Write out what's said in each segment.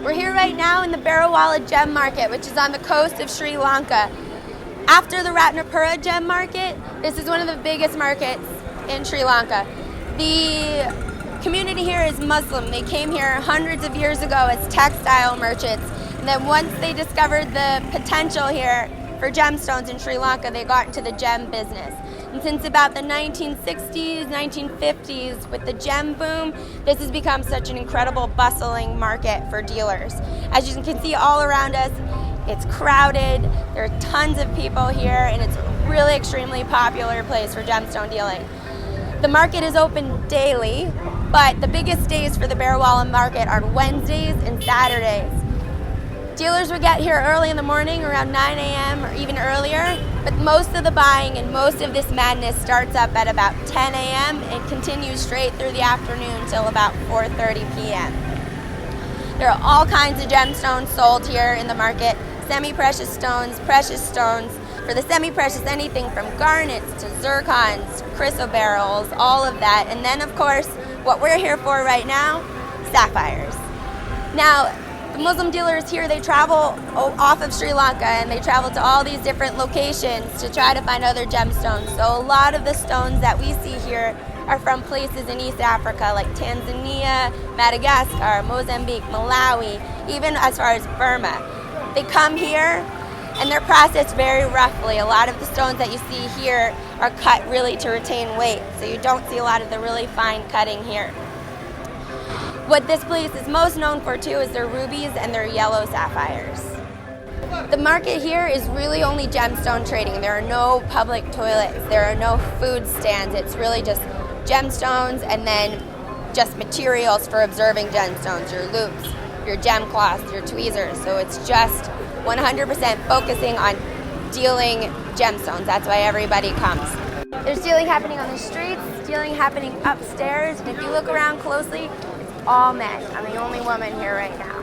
We're here right now in the Berawala Gem Market, which is on the coast of Sri Lanka. After the Ratnapura Gem Market, this is one of the biggest markets in Sri Lanka. The community here is Muslim. They came here hundreds of years ago as textile merchants. And then once they discovered the potential here for gemstones in Sri Lanka, they got into the gem business. And since about the 1960s, 1950s, with the gem boom, this has become such an incredible bustling market for dealers. As you can see all around us, it's crowded, there are tons of people here, and it's a really extremely popular place for gemstone dealing. The market is open daily, but the biggest days for the Berawala market are Wednesdays and Saturdays. Dealers would get here early in the morning, around 9 a.m. or even earlier, but most of the buying and most of this madness starts up at about 10 a.m. and continues straight through the afternoon till about 4:30 p.m. There are all kinds of gemstones sold here in the market, semi-precious stones, precious stones. For the semi-precious, anything from garnets to zircons, chrysoberyls, all of that. And then, of course, what we're here for right now, sapphires. Now, the Muslim dealers here, they travel off of Sri Lanka and they travel to all these different locations to try to find other gemstones. So a lot of the stones that we see here are from places in East Africa like Tanzania, Madagascar, Mozambique, Malawi, even as far as Burma. They come here and they're processed very roughly. A lot of the stones that you see here are cut really to retain weight, so you don't see a lot of the really fine cutting here. What this place is most known for too is their rubies and their yellow sapphires. The market here is really only gemstone trading. There are no public toilets, there are no food stands. It's really just gemstones and then just materials for observing gemstones, your loops, your gem cloths, your tweezers. So it's just 100% focusing on dealing gemstones. That's why everybody comes. There's dealing happening on the streets, dealing happening upstairs, and if you look around closely, all men. I'm the only woman here right now.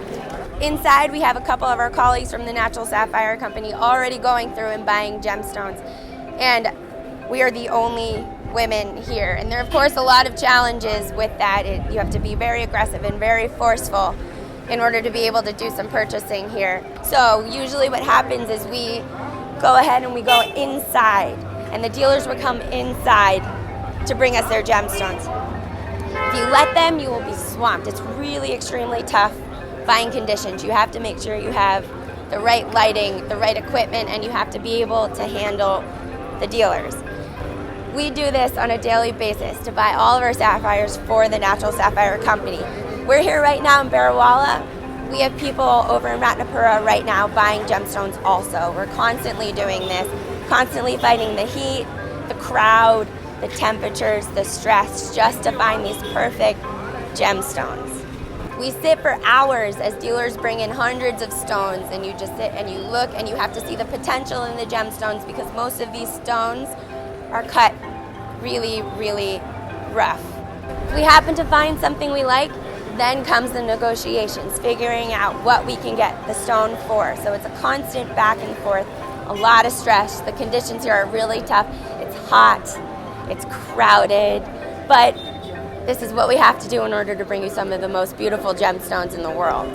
Inside, we have a couple of our colleagues from the Natural Sapphire Company already going through and buying gemstones. And we are the only women here. And there are, of course, a lot of challenges with that. You have to be very aggressive and very forceful in order to be able to do some purchasing here. So usually what happens is we go ahead and we go inside. And the dealers will come inside to bring us their gemstones. If you let them, you will be swamped. It's really extremely tough buying conditions. You have to make sure you have the right lighting, the right equipment, and you have to be able to handle the dealers. We do this on a daily basis to buy all of our sapphires for the Natural Sapphire Company. We're here right now in Berawala. We have people over in Ratnapura right now buying gemstones also. We're constantly doing this, constantly fighting the heat, the crowd, the temperatures, the stress, just to find these perfect gemstones. We sit for hours as dealers bring in hundreds of stones, and you just sit and you look and you have to see the potential in the gemstones because most of these stones are cut really, really rough. If we happen to find something we like, then comes the negotiations, figuring out what we can get the stone for. So it's a constant back and forth, a lot of stress. The conditions here are really tough. It's hot. It's crowded, but this is what we have to do in order to bring you some of the most beautiful gemstones in the world.